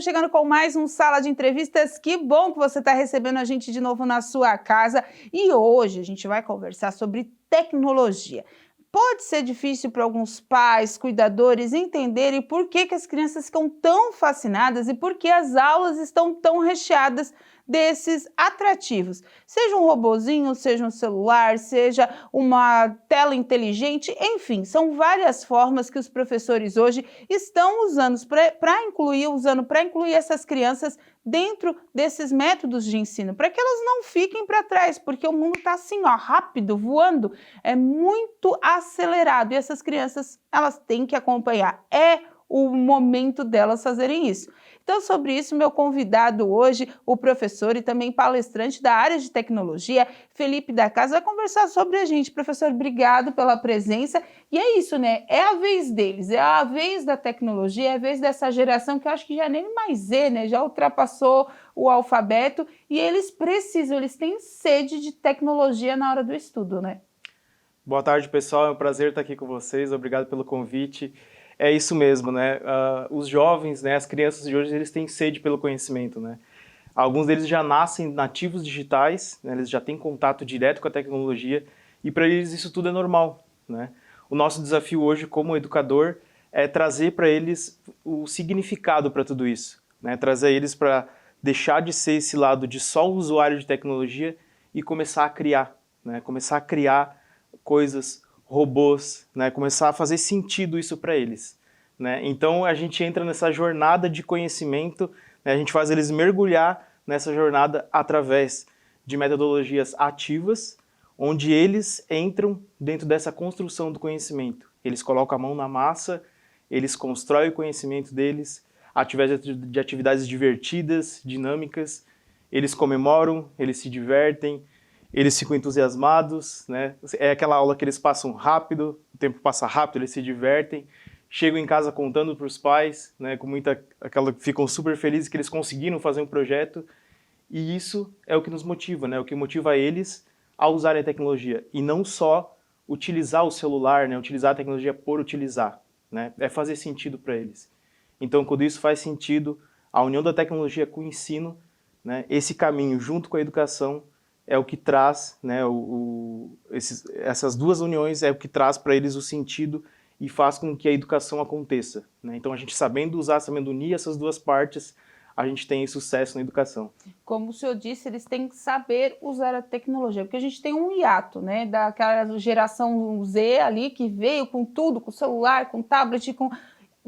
chegando com mais um Sala de Entrevistas. Que bom que você está recebendo a gente de novo na sua casa. E hoje a gente vai conversar sobre tecnologia. Pode ser difícil para alguns pais, cuidadores entenderem por que as crianças ficam tão fascinadas e por que as aulas estão tão recheadas desses atrativos. Seja um robozinho, seja um celular, seja uma tela inteligente, enfim, são várias formas que os professores hoje estão usando para incluir essas crianças dentro desses métodos de ensino, para que elas não fiquem para trás, porque o mundo está assim, ó, rápido, voando, é muito acelerado e essas crianças, elas têm que acompanhar. É o momento delas fazerem isso. Então, sobre isso, meu convidado hoje, o professor e também palestrante da área de tecnologia, Felipe da Casa, vai conversar sobre a gente. Professor, obrigado pela presença. E é isso, né? É a vez deles, é a vez da tecnologia, é a vez dessa geração que eu acho que já nem mais é, né? Já ultrapassou o alfabeto e eles precisam, eles têm sede de tecnologia na hora do estudo, né? Boa tarde, pessoal. É um prazer estar aqui com vocês. Obrigado pelo convite. É isso mesmo, né? Os jovens, né, as crianças de hoje, eles têm sede pelo conhecimento, né? Alguns deles já nascem nativos digitais, né? Eles já têm contato direto com a tecnologia e para eles isso tudo é normal, né? O nosso desafio hoje como educador é trazer para eles o significado para tudo isso, né? Trazer eles para deixar de ser esse lado de só usuário de tecnologia e começar a criar, né? Começar a criar coisas, robôs, né? Começar a fazer sentido isso para eles, né? Então a gente entra nessa jornada de conhecimento, né? A gente faz eles mergulhar nessa jornada através de metodologias ativas, onde eles entram dentro dessa construção do conhecimento. Eles colocam a mão na massa, eles constroem o conhecimento deles, através de atividades divertidas, dinâmicas, eles comemoram, eles se divertem, eles ficam entusiasmados, né? É aquela aula que eles passam rápido, o tempo passa rápido, eles se divertem, chegam em casa contando para os pais, né? Ficam super felizes que eles conseguiram fazer um projeto, e isso é o que nos motiva, né? O que motiva eles a usarem a tecnologia, e não só utilizar o celular, né? Utilizar a tecnologia por utilizar, né? É fazer sentido para eles. Então, quando isso faz sentido, a união da tecnologia com o ensino, né? Esse caminho junto com a educação, é o que traz, né, essas duas uniões é o que traz para eles o sentido e faz com que a educação aconteça, né? Então a gente sabendo usar, sabendo unir essas duas partes, a gente tem sucesso na educação. Como o senhor disse, eles têm que saber usar a tecnologia, porque a gente tem um hiato, né, daquela geração Z ali que veio com tudo, com celular, com tablet,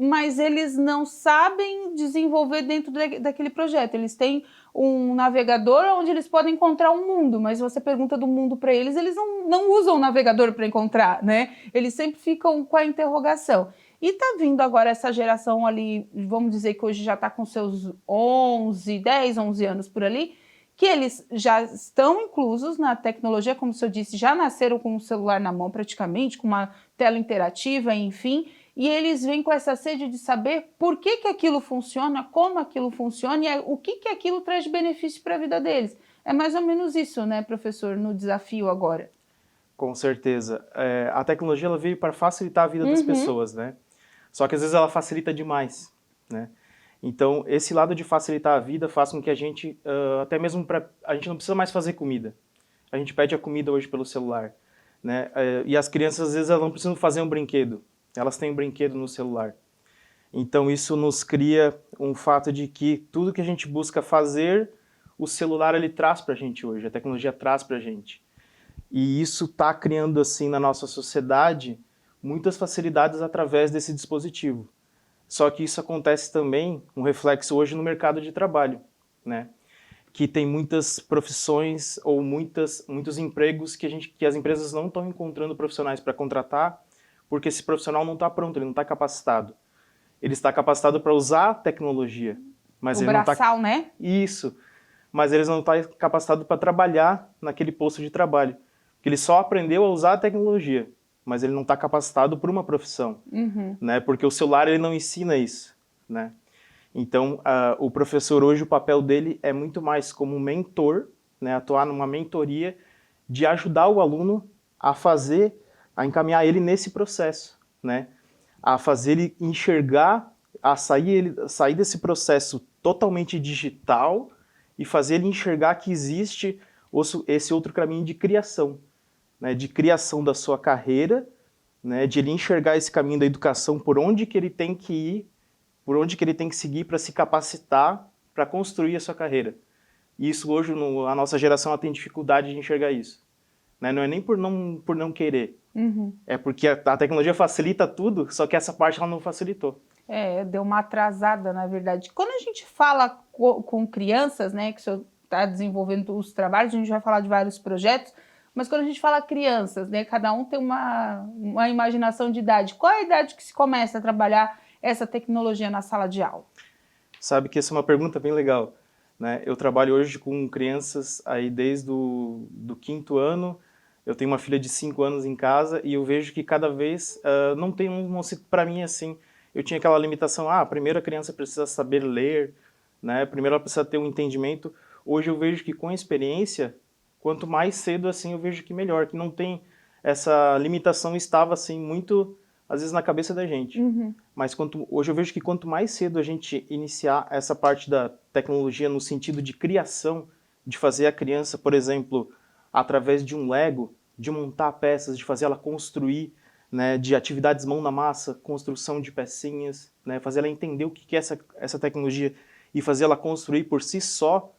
mas eles não sabem desenvolver dentro daquele projeto. Eles têm um navegador onde eles podem encontrar um mundo, mas se você pergunta do mundo para eles, eles não usam o navegador para encontrar, né? Eles sempre ficam com a interrogação. E tá vindo agora essa geração ali, vamos dizer que hoje já está com seus 10, 11 anos por ali, que eles já estão inclusos na tecnologia, como o senhor disse, já nasceram com o celular na mão praticamente, com uma tela interativa, enfim, e eles vêm com essa sede de saber por que aquilo funciona, como aquilo funciona e o que aquilo traz de benefício para a vida deles. É mais ou menos isso, né, professor, no desafio agora. Com certeza. A tecnologia ela veio para facilitar a vida das pessoas, né? Só que às vezes ela facilita demais, né? Então, esse lado de facilitar a vida faz com que a gente, até mesmo a gente não precisa mais fazer comida. A gente pede a comida hoje pelo celular, né? E as crianças, às vezes, elas não precisam fazer um brinquedo. Elas têm um brinquedo no celular. Então, isso nos cria um fato de que tudo que a gente busca fazer, o celular ele traz para a gente hoje, a tecnologia traz para a gente. E isso está criando, assim, na nossa sociedade, muitas facilidades através desse dispositivo. Só que isso acontece também, um reflexo hoje no mercado de trabalho, né? Que tem muitas profissões ou muitos empregos que as empresas não estão encontrando profissionais para contratar, porque esse profissional não está pronto, ele não está capacitado. Ele está capacitado para usar a tecnologia, mas o ele braçal, não né? Isso, mas ele não está capacitado para trabalhar naquele posto de trabalho, porque ele só aprendeu a usar a tecnologia, mas ele não está capacitado por uma profissão, né? Porque o celular ele não ensina isso, né? Então, o professor hoje, o papel dele é muito mais como um mentor, né? Atuar numa mentoria de ajudar o aluno a encaminhar ele nesse processo, né? A fazer ele enxergar, sair desse processo totalmente digital e fazer ele enxergar que existe esse outro caminho de criação, né, de criação da sua carreira, né, de ele enxergar esse caminho da educação, por onde que ele tem que ir, por onde que ele tem que seguir para se capacitar, para construir a sua carreira. E isso hoje, a nossa geração ela tem dificuldade de enxergar isso. Né? Não é nem por não querer, é porque a tecnologia facilita tudo, só que essa parte ela não facilitou. Deu uma atrasada, na verdade. Quando a gente fala com crianças, né, que o senhor está desenvolvendo os trabalhos, a gente vai falar de vários projetos, mas quando a gente fala crianças, né, cada um tem uma imaginação de idade. Qual é a idade que se começa a trabalhar essa tecnologia na sala de aula? Sabe que essa é uma pergunta bem legal, né? Eu trabalho hoje com crianças aí desde do 5º ano. Eu tenho uma filha de 5 anos em casa e eu vejo que cada vez não tem para mim assim. Eu tinha aquela limitação, primeiro a criança precisa saber ler, né? Primeiro ela precisa ter um entendimento. Hoje eu vejo que com a experiência, quanto mais cedo assim eu vejo que melhor, que não tem essa limitação estava assim muito às vezes na cabeça da gente. Mas hoje eu vejo que quanto mais cedo a gente iniciar essa parte da tecnologia no sentido de criação, de fazer a criança, por exemplo, através de um Lego, de montar peças, de fazer ela construir, né, de atividades mão na massa, construção de pecinhas, né, fazer ela entender o que é essa tecnologia e fazer ela construir por si só,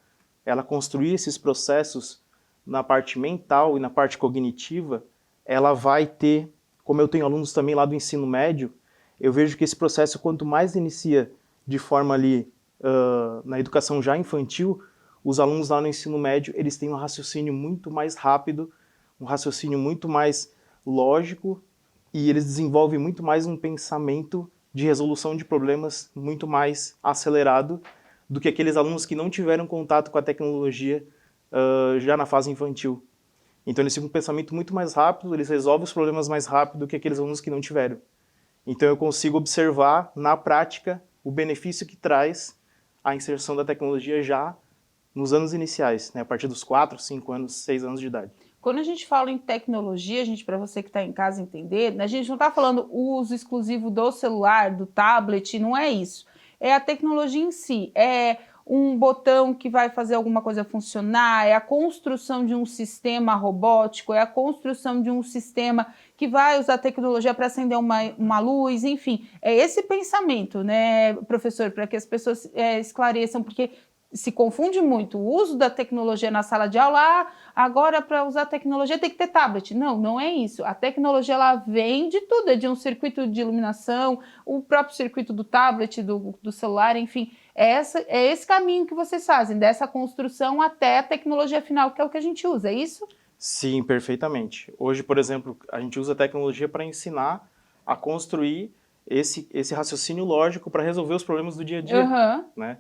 ela construir esses processos na parte mental e na parte cognitiva, ela vai ter, como eu tenho alunos também lá do ensino médio, eu vejo que esse processo, quanto mais inicia de forma ali na educação já infantil, os alunos lá no ensino médio, eles têm um raciocínio muito mais rápido, um raciocínio muito mais lógico, e eles desenvolvem muito mais um pensamento de resolução de problemas muito mais acelerado do que aqueles alunos que não tiveram contato com a tecnologia já na fase infantil. Então eles têm um pensamento muito mais rápido, eles resolvem os problemas mais rápido do que aqueles alunos que não tiveram. Então eu consigo observar na prática o benefício que traz a inserção da tecnologia já nos anos iniciais, né, a partir dos 4, 5 anos, 6 anos de idade. Quando a gente fala em tecnologia, para você que está em casa entender, a gente não está falando uso exclusivo do celular, do tablet, não é isso. É a tecnologia em si, é um botão que vai fazer alguma coisa funcionar, é a construção de um sistema robótico, é a construção de um sistema que vai usar tecnologia para acender uma luz, enfim. É esse pensamento, né, professor, para que as pessoas esclareçam, porque se confunde muito o uso da tecnologia na sala de aula. Agora para usar tecnologia tem que ter tablet. Não, não é isso. A tecnologia ela vem de tudo, é de um circuito de iluminação, o próprio circuito do tablet, do celular, enfim. É esse caminho que vocês fazem, dessa construção até a tecnologia final, que é o que a gente usa, é isso? Sim, perfeitamente. Hoje, por exemplo, a gente usa a tecnologia para ensinar a construir esse raciocínio lógico para resolver os problemas do dia a dia, né?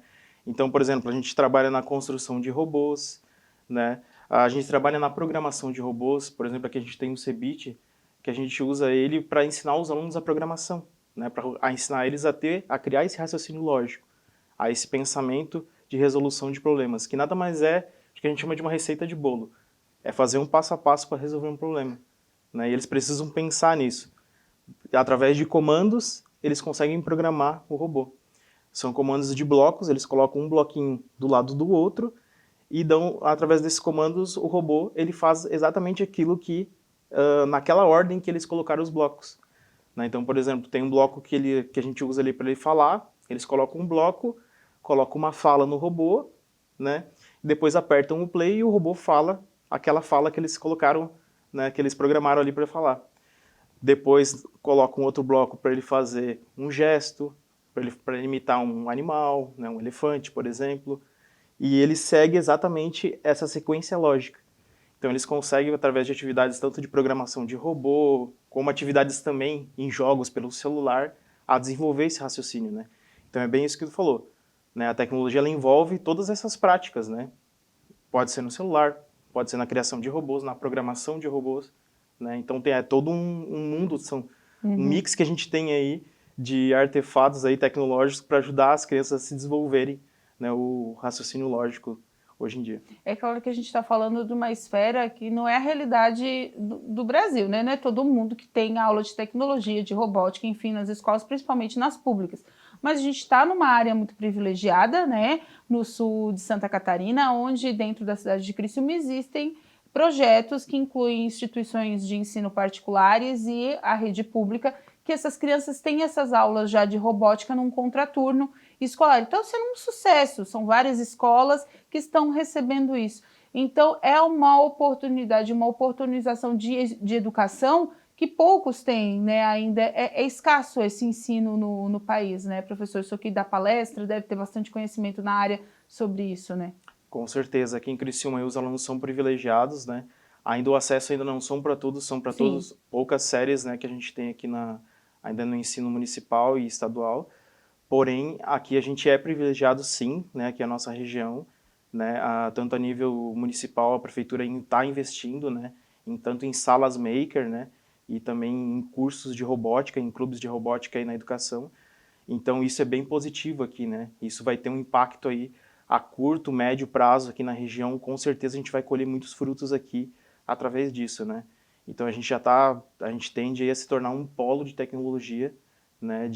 Então, por exemplo, a gente trabalha na construção de robôs, né? A gente trabalha na programação de robôs, por exemplo, aqui a gente tem um Cebit, que a gente usa ele para ensinar os alunos a programação, né? Para ensinar eles a criar esse raciocínio lógico, a esse pensamento de resolução de problemas, que nada mais é do que a gente chama de uma receita de bolo. É fazer um passo a passo para resolver um problema, né? E eles precisam pensar nisso. Através de comandos, eles conseguem programar o robô. São comandos de blocos, eles colocam um bloquinho do lado do outro e dão, através desses comandos, o robô ele faz exatamente aquilo que, naquela ordem que eles colocaram os blocos. Né? Então, por exemplo, tem um bloco que a gente usa ali para ele falar, eles colocam um bloco, colocam uma fala no robô, né? Depois apertam o play e o robô fala aquela fala que eles colocaram, né, que eles programaram ali para falar. Depois colocam outro bloco para ele fazer um gesto, para ele imitar um animal, né, um elefante, por exemplo, e ele segue exatamente essa sequência lógica. Então eles conseguem, através de atividades tanto de programação de robô, como atividades também em jogos pelo celular, a desenvolver esse raciocínio, né? Então é bem isso que tu falou, né? A tecnologia ela envolve todas essas práticas, né? Pode ser no celular, pode ser na criação de robôs, na programação de robôs, né? Então tem todo um mundo, são um mix que a gente tem aí de artefatos aí tecnológicos para ajudar as crianças a se desenvolverem, né, o raciocínio lógico hoje em dia. É claro que a gente está falando de uma esfera que não é a realidade do Brasil, né? Não é todo mundo que tem aula de tecnologia, de robótica, enfim, nas escolas, principalmente nas públicas. mas a gente está numa área muito privilegiada, né, no sul de Santa Catarina, onde dentro da cidade de Criciúma existem projetos que incluem instituições de ensino particulares e a rede pública, que essas crianças têm essas aulas já de robótica num contraturno escolar. Então, sendo um sucesso, são várias escolas que estão recebendo isso. Então, é uma oportunidade, uma oportunização de educação que poucos têm, né? Ainda é escasso esse ensino no país, né, professor? Isso aqui da palestra deve ter bastante conhecimento na área sobre isso, né? Com certeza, aqui em Criciúma os alunos são privilegiados, né? Ainda o acesso ainda não são para todos, são para Sim. todos, poucas séries, né, que a gente tem aqui ainda no ensino municipal e estadual. Porém, aqui a gente é privilegiado sim, né, aqui é a nossa região, né, tanto a nível municipal, a prefeitura está investindo, né, tanto em salas maker, né, e também em cursos de robótica, em clubes de robótica aí na educação. Então isso é bem positivo aqui, né, isso vai ter um impacto aí a curto, médio prazo aqui na região, com certeza a gente vai colher muitos frutos aqui através disso, né. Então a gente tende aí a se tornar um polo de tecnologia, né,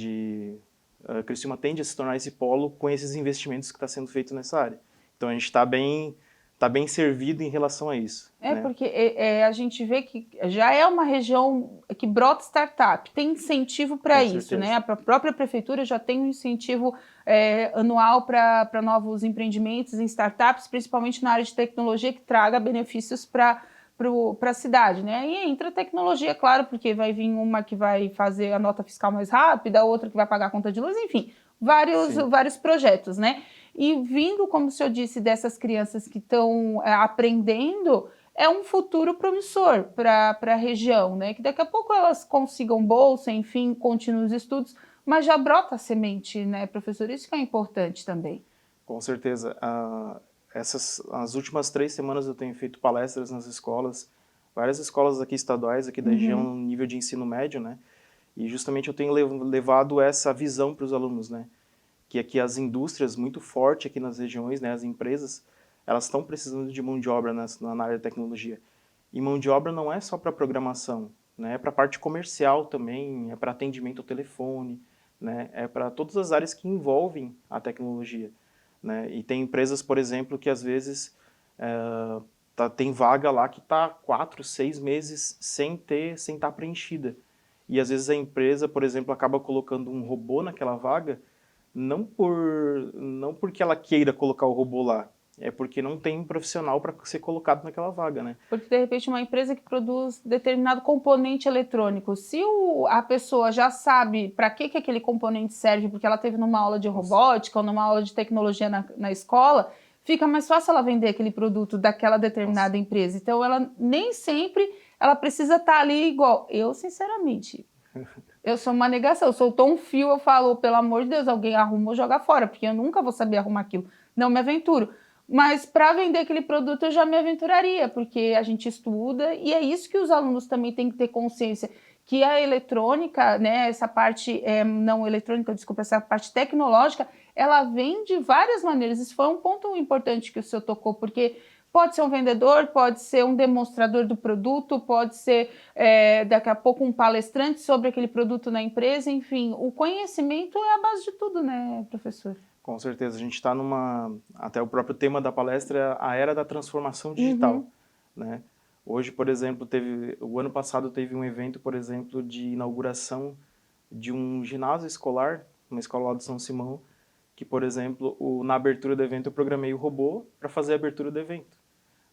Criciúma tende a se tornar esse polo com esses investimentos que está sendo feito nessa área. Então a gente tá bem servido em relação a isso. Né? Porque a gente vê que já é uma região que brota startup, tem incentivo para isso, certeza. né? A própria prefeitura já tem um incentivo anual para novos empreendimentos em startups, principalmente na área de tecnologia, que traga benefícios para a cidade, né? E entra a tecnologia, claro, porque vai vir uma que vai fazer a nota fiscal mais rápida, outra que vai pagar a conta de luz, enfim, vários projetos, né? E vindo, como o senhor disse, dessas crianças que estão aprendendo, é um futuro promissor para a região, né? Que daqui a pouco elas consigam bolsa, enfim, continuem os estudos, mas já brota a semente, né, professor? Isso que é importante também. Com certeza. As últimas 3 semanas eu tenho feito palestras nas escolas, várias escolas aqui estaduais, aqui da região, no nível de ensino médio, né? E justamente eu tenho levado essa visão para os alunos, né? Que aqui as indústrias muito fortes aqui nas regiões, né? As empresas, elas estão precisando de mão de obra na área de tecnologia. E mão de obra não é só para programação, né? É para a parte comercial também, é para atendimento ao telefone, né? É para todas as áreas que envolvem a tecnologia. Né? E tem empresas, por exemplo, que às vezes tem vaga lá que está 4, 6 meses sem estar preenchida. E às vezes a empresa, por exemplo, acaba colocando um robô naquela vaga, não porque ela queira colocar o robô lá, é porque não tem um profissional para ser colocado naquela vaga, né? Porque, de repente, uma empresa que produz determinado componente eletrônico, se a pessoa já sabe para que aquele componente serve, porque ela teve numa aula de robótica ou numa aula de tecnologia na escola, fica mais fácil ela vender aquele produto daquela determinada empresa. Então, ela nem sempre ela precisa estar ali igual. Eu, sinceramente, eu sou uma negação. Eu soltou um fio, eu falo, pelo amor de Deus, alguém arruma ou joga fora, porque eu nunca vou saber arrumar aquilo. Não me aventuro. Mas para vender aquele produto eu já me aventuraria, porque a gente estuda e é isso que os alunos também têm que ter consciência, que a eletrônica, né, essa parte não eletrônica, desculpa, essa parte tecnológica, ela vem de várias maneiras. Isso foi um ponto importante que o senhor tocou, porque pode ser um vendedor, pode ser um demonstrador do produto, pode ser daqui a pouco um palestrante sobre aquele produto na empresa, enfim, o conhecimento é a base de tudo, né, professor? Com certeza, a gente está até o próprio tema da palestra é a era da transformação digital, né? Hoje, por exemplo, o ano passado teve um evento, por exemplo, de inauguração de um ginásio escolar, uma escola lá do São Simão, que, por exemplo, na abertura do evento eu programei o robô para fazer a abertura do evento,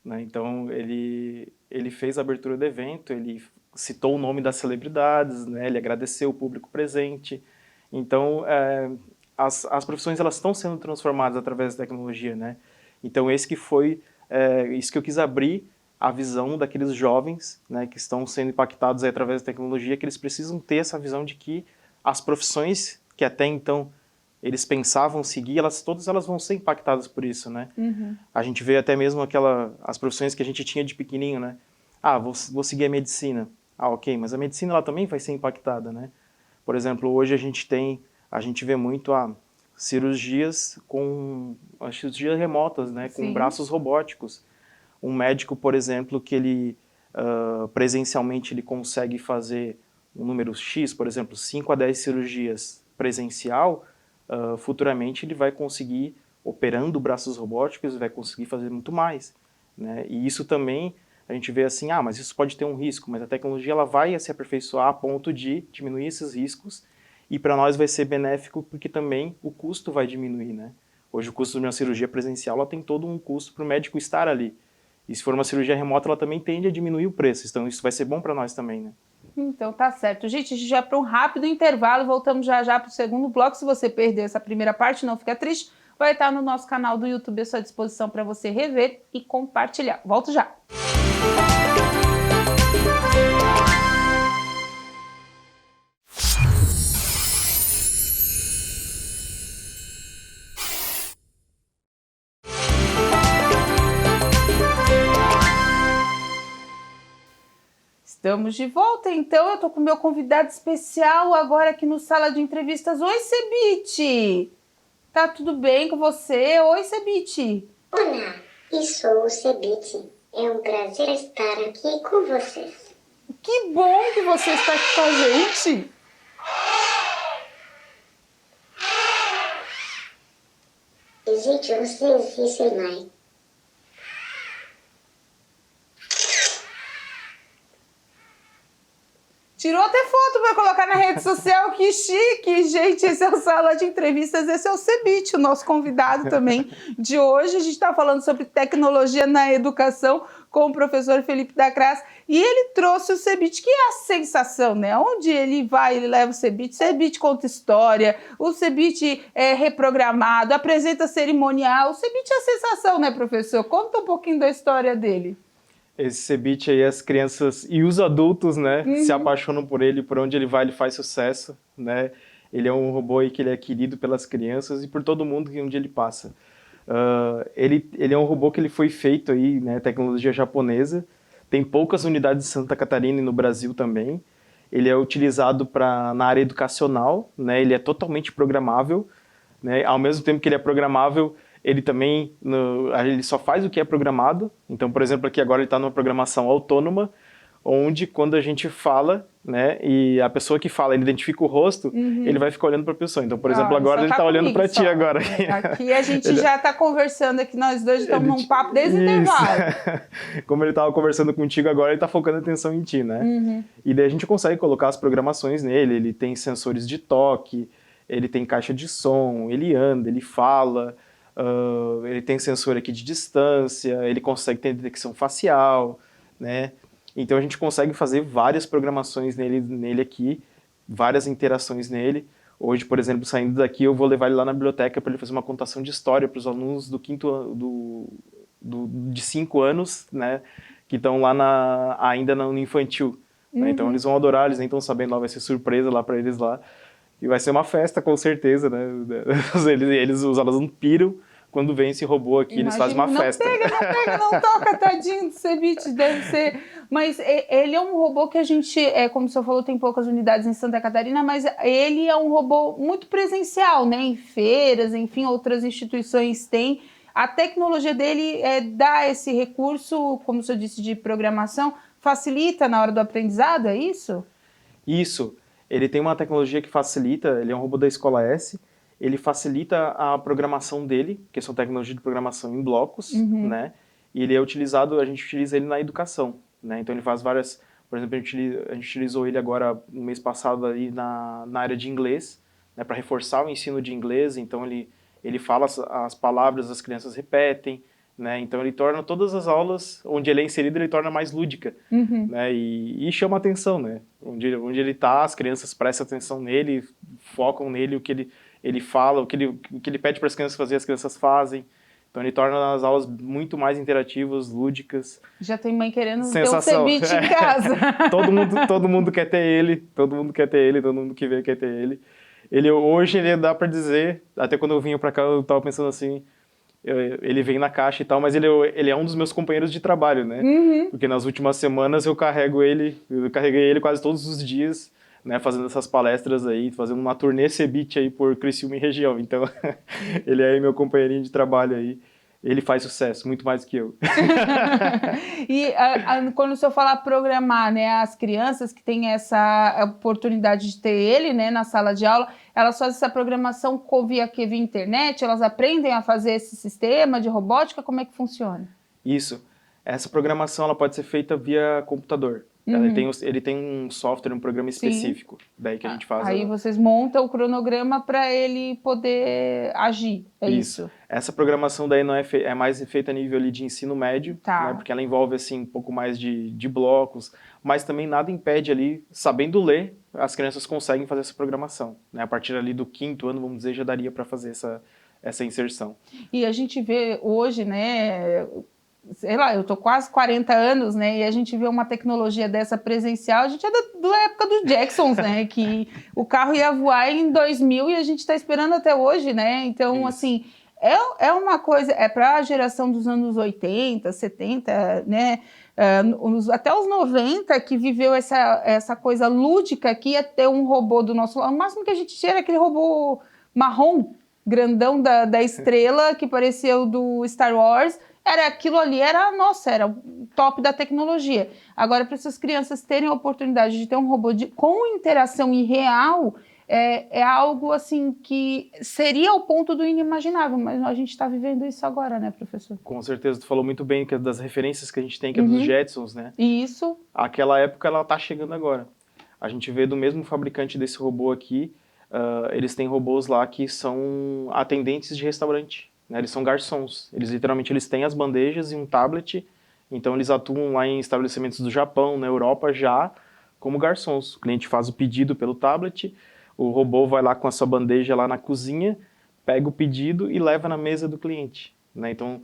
né? Então, ele fez a abertura do evento, ele citou o nome das celebridades, né? Ele agradeceu o público presente. Então, as profissões elas estão sendo transformadas através da tecnologia, né? Então isso que eu quis abrir a visão daqueles jovens, né, que estão sendo impactados aí através da tecnologia, que eles precisam ter essa visão de que as profissões que até então eles pensavam seguir, todas elas vão ser impactadas por isso, né? A gente vê até mesmo as profissões que a gente tinha de pequenininho, né? Vou seguir a medicina. Ok, mas a medicina ela também vai ser impactada, né? Por exemplo, hoje a gente vê muito cirurgias remotas, né, com braços robóticos. Um médico, por exemplo, que ele presencialmente ele consegue fazer um número X, por exemplo, 5 a 10 cirurgias presencial, futuramente ele vai conseguir, operando braços robóticos, vai conseguir fazer muito mais, né? E isso também, a gente vê assim, mas isso pode ter um risco, mas a tecnologia ela vai se aperfeiçoar a ponto de diminuir esses riscos, e para nós vai ser benéfico porque também o custo vai diminuir, né? Hoje o custo de uma cirurgia presencial ela tem todo um custo para o médico estar ali. E se for uma cirurgia remota, ela também tende a diminuir o preço. Então isso vai ser bom para nós também, né? Então tá certo. Gente, a gente vai para um rápido intervalo, voltamos já já para o segundo bloco. Se você perdeu essa primeira parte, não fica triste, vai estar no nosso canal do YouTube à sua disposição para você rever e compartilhar. Volto já! Estamos de volta, então eu tô com o meu convidado especial agora aqui no Sala de Entrevistas. Oi, Cebite! Tá tudo bem com você? Oi, Cebite! Olá, eu sou o Cebite. É um prazer estar aqui com vocês. Que bom que você está aqui com a gente! Gente, vocês dizem mais. Tirou até foto para colocar na rede social, que chique! Gente, esse é o Sala de Entrevistas, esse é o Cebite, o nosso convidado também de hoje. A gente está falando sobre tecnologia na educação com o professor Felipe Dacraz e ele trouxe o Cebite, que é a sensação, né? Onde ele vai, ele leva o Cebite conta história, o Cebite é reprogramado, apresenta cerimonial. O Cebite é a sensação, né, professor? Conta um pouquinho da história dele. Esse Cebite aí, as crianças e os adultos, né, se apaixonam por ele, por onde ele vai, ele faz sucesso, né? Ele é um robô aí que ele é querido pelas crianças e por todo mundo que onde ele passa. Ele é um robô que ele foi feito aí, né, tecnologia japonesa, tem poucas unidades em Santa Catarina e no Brasil também. Ele é utilizado na área educacional, né, ele é totalmente programável, né, ao mesmo tempo que ele é programável, ele também ele só faz o que é programado. Então, por exemplo, aqui agora ele está numa programação autônoma, onde quando a gente fala, né, e a pessoa que fala, ele identifica o rosto, ele vai ficar olhando para a pessoa. Então, por exemplo, agora ele está olhando para ti agora. Aqui a gente já está conversando, aqui nós dois estamos num papo desde o intervalo. Como ele estava conversando contigo agora, ele está focando a atenção em ti, né? E daí a gente consegue colocar as programações nele, ele tem sensores de toque, ele tem caixa de som, ele anda, ele fala... ele tem sensor aqui de distância, ele consegue ter detecção facial, né? Então a gente consegue fazer várias programações nele aqui, várias interações nele. Hoje, por exemplo, saindo daqui, eu vou levar ele lá na biblioteca para ele fazer uma contação de história para os alunos do de 5 anos, né? Que estão lá ainda no infantil. Né? Então eles vão adorar, eles nem estão sabendo lá, vai ser surpresa lá para eles lá. E vai ser uma festa, com certeza, né? Os alunos piram quando vem esse robô aqui, eles fazem uma festa. Não toca, tadinho do Cebite, deve ser... Mas ele é um robô que a gente, como o senhor falou, tem poucas unidades em Santa Catarina, mas ele é um robô muito presencial, né? Em feiras, enfim, outras instituições têm. A tecnologia dele dá esse recurso, como o senhor disse, de programação, facilita na hora do aprendizado, é isso? Isso. Ele tem uma tecnologia que facilita, ele é um robô da Escola S, ele facilita a programação dele, que são tecnologias de programação em blocos, né? E ele é utilizado, a gente utiliza ele na educação, né? Então ele faz várias, por exemplo, a gente utilizou ele agora no mês passado ali na área de inglês, né? Para reforçar o ensino de inglês, então ele fala as palavras, as crianças repetem, né? Então ele torna todas as aulas, onde ele é inserido, ele torna mais lúdica, né? E chama atenção, né? Onde ele está, as crianças prestam atenção nele, focam nele, o que ele fala, o que ele pede para as crianças fazer, as crianças fazem. Então ele torna as aulas muito mais interativas, lúdicas. Já tem mãe querendo sensação. Ter um Cebite em casa. todo mundo quer ter ele, todo mundo que vê quer ter ele. Hoje ele dá para dizer, até quando eu vinha para cá eu estava pensando assim, ele vem na caixa e tal, mas ele é um dos meus companheiros de trabalho, né? Porque nas últimas semanas eu carreguei ele quase todos os dias, né, fazendo essas palestras aí, fazendo uma turnê Cebite aí por Criciúma e região. Então, ele é meu companheirinho de trabalho aí. Ele faz sucesso, muito mais do que eu. E quando o senhor fala programar, né, as crianças que têm essa oportunidade de ter ele, né, na sala de aula, elas fazem essa programação via internet, elas aprendem a fazer esse sistema de robótica, como é que funciona? Isso. Essa programação ela pode ser feita via computador. Ele tem um software, um programa específico. Daí que a gente faz. Aí vocês montam o cronograma para ele poder agir. É isso. Essa programação daí não é mais feita a nível ali de ensino médio, Tá. né, porque ela envolve assim um pouco mais de blocos, mas também nada impede ali, sabendo ler, as crianças conseguem fazer essa programação. Né? A partir ali do 5º ano, vamos dizer, já daria para fazer essa inserção. E a gente vê hoje, né? Sei lá, eu tô quase 40 anos, né, e a gente vê uma tecnologia dessa presencial, a gente é da época dos Jacksons, né, que o carro ia voar em 2000 e a gente está esperando até hoje, né, então, Isso. assim, é uma coisa, é para a geração dos anos 80, 70, né, até os 90, que viveu essa coisa lúdica que ia ter um robô do nosso lado, o máximo que a gente tinha era aquele robô marrom, grandão da estrela, que parecia o do Star Wars. Aquilo ali era o top da tecnologia. Agora, para essas crianças terem a oportunidade de ter um robô com interação irreal, é algo assim que seria o ponto do inimaginável, mas a gente está vivendo isso agora, né, professor? Com certeza, tu falou muito bem que é das referências que a gente tem, que é dos Jetsons, né? Isso. Aquela época, ela tá chegando agora. A gente vê do mesmo fabricante desse robô aqui, eles têm robôs lá que são atendentes de restaurante. Né, eles são garçons, eles têm as bandejas e um tablet, então eles atuam lá em estabelecimentos do Japão, na Europa já, como garçons. O cliente faz o pedido pelo tablet, o robô vai lá com a sua bandeja lá na cozinha, pega o pedido e leva na mesa do cliente. Né? Então,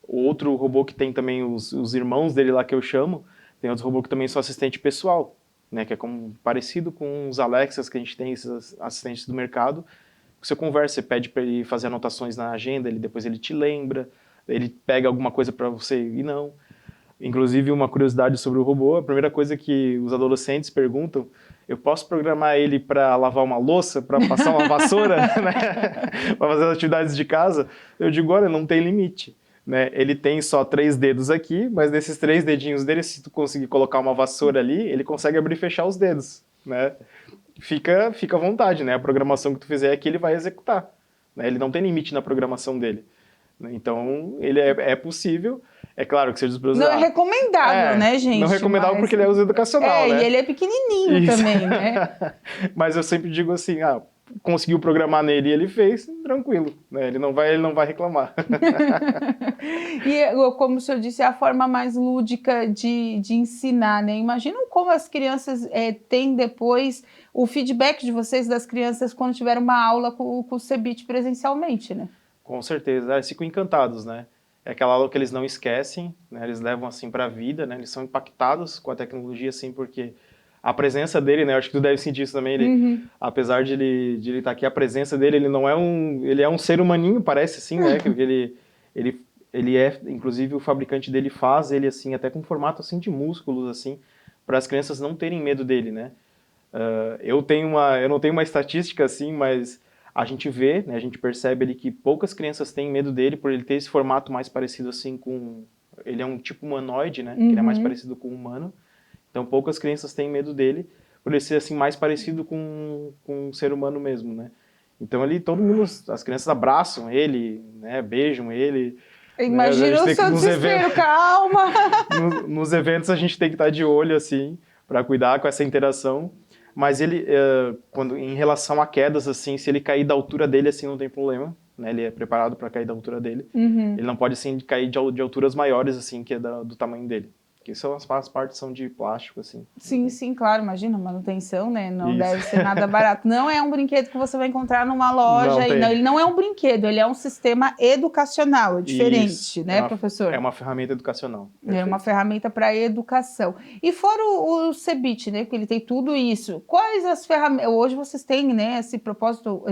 o outro robô que tem também os irmãos dele lá que eu chamo, tem outro robô que também são assistente pessoal, né, que é parecido com os Alexas que a gente tem, esses assistentes do mercado. Você conversa, você pede para ele fazer anotações na agenda, depois ele te lembra, ele pega alguma coisa para você e não. Inclusive, uma curiosidade sobre o robô, a primeira coisa que os adolescentes perguntam, eu posso programar ele para lavar uma louça, para passar uma vassoura, né? Para fazer as atividades de casa? Eu digo, olha, não tem limite. Né? Ele tem só 3 dedos aqui, mas desses 3 dedinhos dele, se tu conseguir colocar uma vassoura ali, ele consegue abrir e fechar os dedos. Né? Fica à vontade, né? A programação que tu fizer aqui, ele vai executar. Né? Ele não tem limite na programação dele. Né? Então, ele é possível. É claro que seja dos Não é recomendável, né, gente? Não é recomendável porque ele é uso educacional, né? E ele é pequenininho Isso. também, né? Mas eu sempre digo assim, conseguiu programar nele e ele fez, tranquilo. Né? Ele não vai reclamar. E, como o senhor disse, é a forma mais lúdica de ensinar, né? Imaginam como as crianças têm depois o feedback de vocês das crianças quando tiveram uma aula com o CEBIT presencialmente, né? Com certeza, eles ficam encantados, né? É aquela aula que eles não esquecem, né? Eles levam assim para a vida, né? Eles são impactados com a tecnologia, assim, porque a presença dele, né? Eu acho que tu deve sentir isso também. Apesar de ele estar aqui, a presença dele, ele é um ser humaninho, parece assim, né? Que ele é, inclusive o fabricante dele faz ele assim, até com formato assim de músculos, assim, para as crianças não terem medo dele, né? Eu não tenho uma estatística assim, mas a gente vê, né, a gente percebe ali que poucas crianças têm medo dele por ele ter esse formato mais parecido assim com... Ele é um tipo humanoide, né? Que ele é mais parecido com um humano. Então poucas crianças têm medo dele por ele ser assim mais parecido com um ser humano mesmo, né? Então ali todo mundo, as crianças abraçam ele, né? Beijam ele. Imagina o seu desespero, calma! Nos eventos a gente tem que estar de olho assim para cuidar com essa interação. Mas ele, em relação a quedas, assim, se ele cair da altura dele, assim, não tem problema, né? Ele é preparado para cair da altura dele. Ele não pode, assim, cair de alturas maiores, assim, que é do tamanho dele. Que são as partes são de plástico, assim. Sim, claro, imagina, manutenção, né? Não deve ser nada barato. Não é um brinquedo que você vai encontrar numa loja. Ele não é um brinquedo, ele é um sistema educacional, é diferente, Isso, né, professor? É uma ferramenta educacional. É uma ferramenta para educação. E fora o CEBIT, né, que ele tem tudo isso, quais as ferramentas... Hoje vocês têm, né, esse propósito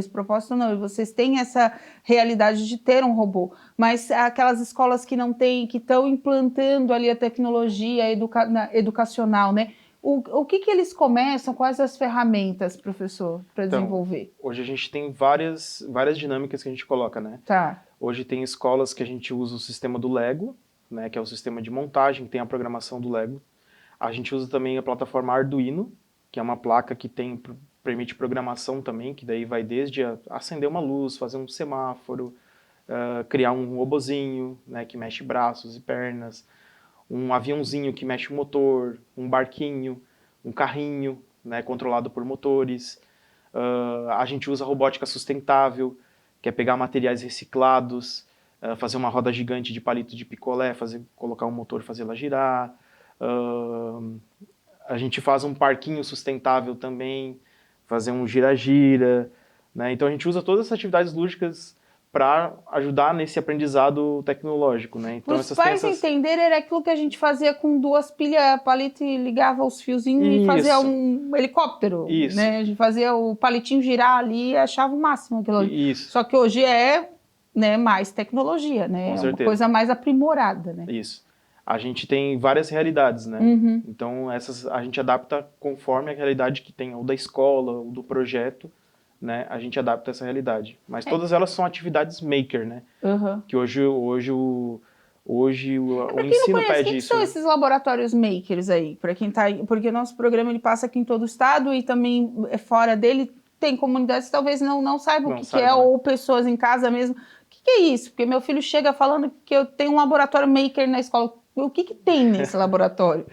não, vocês têm essa realidade de ter um robô, mas aquelas escolas que não têm, que estão implantando ali a tecnologia educacional, né? O que eles começam, quais as ferramentas, professor, para desenvolver? Hoje a gente tem várias dinâmicas que a gente coloca, né? Tá. Hoje tem escolas que a gente usa o sistema do Lego, né, que é o sistema de montagem, que tem a programação do Lego. A gente usa também a plataforma Arduino, que é uma placa que permite programação também, que daí vai desde acender uma luz, fazer um semáforo, criar um robozinho, né, que mexe braços e pernas, um aviãozinho que mexe o motor, um barquinho, um carrinho, né, controlado por motores. A gente usa robótica sustentável, que é pegar materiais reciclados, fazer uma roda gigante de palito de picolé, colocar um motor e fazer ela girar. A gente faz um parquinho sustentável também, fazer um gira-gira, né? Então a gente usa todas essas atividades lúdicas para ajudar nesse aprendizado tecnológico, né? Então Para os pais entenderem, era aquilo que a gente fazia com 2 pilhas, palito e ligava os fiozinhos e fazia um helicóptero, né? A gente fazia o palitinho girar ali e achava o máximo aquilo ali. Isso. Só que hoje é, né, mais tecnologia, né? Com É uma coisa mais aprimorada, né? Isso. A gente tem várias realidades, né? Uhum. Então essas a gente adapta conforme a realidade que tem, ou da escola, ou do projeto, né? A gente adapta essa realidade. Mas todas elas são atividades maker, né? Uhum. Que hoje o Pra quem ensino não conhece, pede o que isso. são Né? esses laboratórios makers aí? Para quem tá, porque o nosso programa ele passa aqui em todo o estado e também fora dele tem comunidades que talvez não saibam o que é, né? Ou pessoas em casa mesmo. O que é isso? Porque meu filho chega falando que eu tenho um laboratório maker na escola. O que tem nesse laboratório?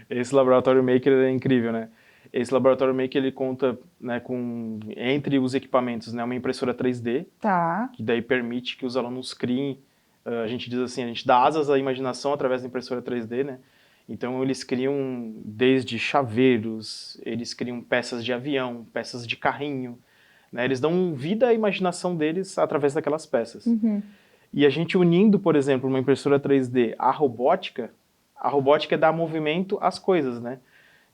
Esse laboratório maker é incrível, né? Esse laboratório maker ele conta, né, com entre os equipamentos, né, uma impressora 3D, que daí permite que os alunos criem. A gente diz assim, a gente dá asas à imaginação através da impressora 3D, né? Então eles criam desde chaveiros, eles criam peças de avião, peças de carrinho, né? Eles dão vida à imaginação deles através daquelas peças. Uhum. E a gente unindo, por exemplo, uma impressora 3D à robótica, a robótica dá movimento às coisas, né?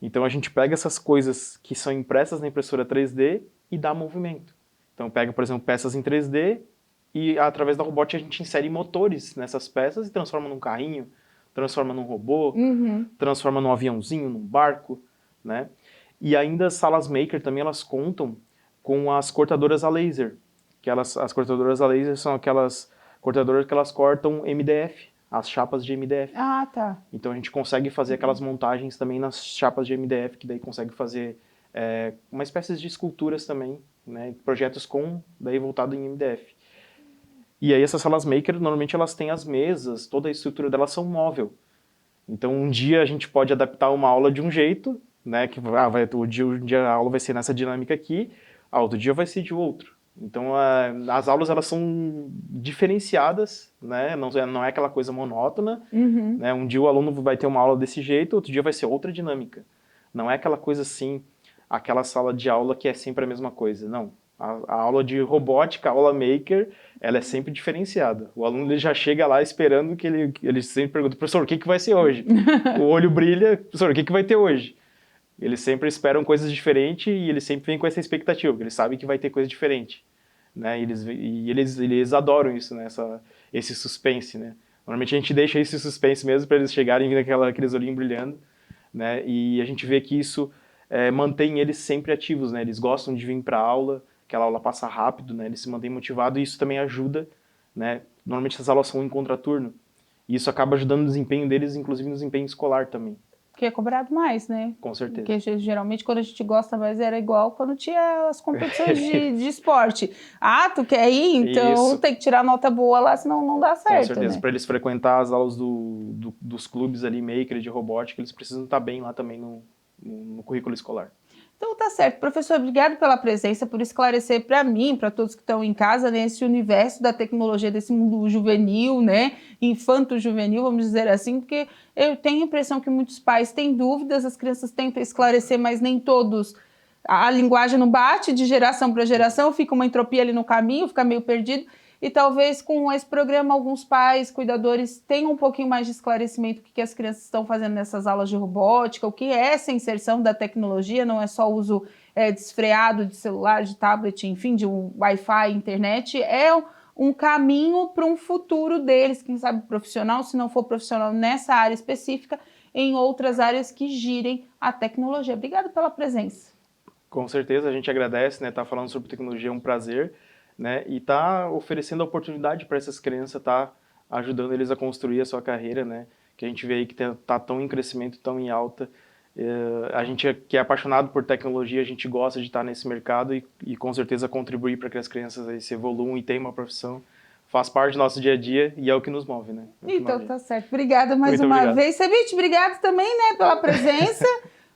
Então a gente pega essas coisas que são impressas na impressora 3D e dá movimento. Então pega, por exemplo, peças em 3D e através da robótica a gente insere motores nessas peças e transforma num carrinho, transforma num robô, transforma num aviãozinho, num barco, né? E ainda as salas maker também elas contam com as cortadoras a laser, que as cortadoras a laser são aquelas cortadoras que elas cortam MDF, as chapas de MDF. Ah, tá. Então a gente consegue fazer aquelas montagens também nas chapas de MDF, que daí consegue fazer uma espécie de esculturas também, né? Projetos daí voltado em MDF. E aí essas salas maker, normalmente elas têm as mesas, toda a estrutura delas são móvel. Então um dia a gente pode adaptar uma aula de um jeito, né? Que um dia a aula vai ser nessa dinâmica aqui, outro dia vai ser de outro. Então as aulas elas são diferenciadas, né? Não é aquela coisa monótona. Né? Um dia o aluno vai ter uma aula desse jeito, outro dia vai ser outra dinâmica. Não é aquela coisa assim, aquela sala de aula que é sempre a mesma coisa. Não. A aula de robótica, a aula maker, ela é sempre diferenciada. O aluno ele já chega lá esperando que ele sempre pergunta, professor, o que vai ser hoje? O olho brilha, professor, o que vai ter hoje? Eles sempre esperam coisas diferentes e eles sempre vêm com essa expectativa, porque eles sabem que vai ter coisa diferente. Né? E eles adoram isso, né? Esse suspense, né? Normalmente a gente deixa esse suspense mesmo para eles chegarem e vir aqueles olhinhos brilhando, né? E a gente vê que isso mantém eles sempre ativos, né? Eles gostam de vir para a aula, aquela aula passa rápido, né? Eles se mantêm motivados e isso também ajuda, né? Normalmente essas aulas são em contraturno e isso acaba ajudando no desempenho deles, inclusive no desempenho escolar também. Que é cobrado mais, né? Com certeza. Porque geralmente quando a gente gosta mais era igual quando tinha as competições de esporte. Ah, tu quer ir? Então Isso. tem que tirar nota boa lá, senão não dá certo. Com certeza. Né? Para eles frequentar as aulas dos clubes ali, maker de robótica, eles precisam estar bem lá também no currículo escolar. Então tá certo. Professor, obrigado pela presença, por esclarecer para mim, para todos que estão em casa, nesse universo da tecnologia, desse mundo juvenil, né? Infanto-juvenil, vamos dizer assim, porque eu tenho a impressão que muitos pais têm dúvidas, as crianças tentam esclarecer, mas nem todos. A linguagem não bate de geração para geração, fica uma entropia ali no caminho, fica meio perdido. E talvez com esse programa alguns pais, cuidadores tenham um pouquinho mais de esclarecimento do que as crianças estão fazendo nessas aulas de robótica, o que é essa inserção da tecnologia, não é só o uso desfreado de celular, de tablet, enfim, de Wi-Fi, internet, é um caminho para um futuro deles, quem sabe profissional, se não for profissional nessa área específica, em outras áreas que girem a tecnologia. Obrigada pela presença. Com certeza, a gente agradece, né? Estar falando sobre tecnologia é um prazer. né? E tá oferecendo a oportunidade para essas crianças, tá ajudando eles a construir a sua carreira, né? Que a gente vê aí que tá tão em crescimento, tão em alta. A gente que é apaixonado por tecnologia, a gente gosta de estar nesse mercado e com certeza contribuir para que as crianças aí se evoluam e tenham uma profissão. Faz parte do nosso dia a dia e é o que nos move, né? Então tá certo. Obrigada mais Muito uma obrigado. vez. Cebit, obrigado também, né, pela presença.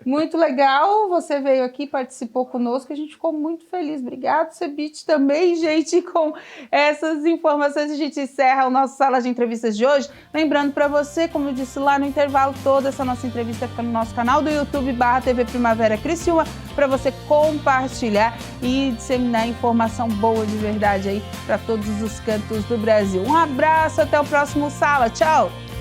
Muito legal. Você veio aqui, participou conosco. A gente ficou muito feliz. Obrigado, Cebit, também, gente. Com essas informações, a gente encerra o nosso Sala de Entrevistas de hoje. Lembrando para você, como eu disse lá no intervalo, toda essa nossa entrevista fica no nosso canal do YouTube/TV Primavera Criciúma, para você compartilhar e disseminar informação boa de verdade aí para todos os cantos do Brasil. Um abraço, até o próximo Sala. Tchau!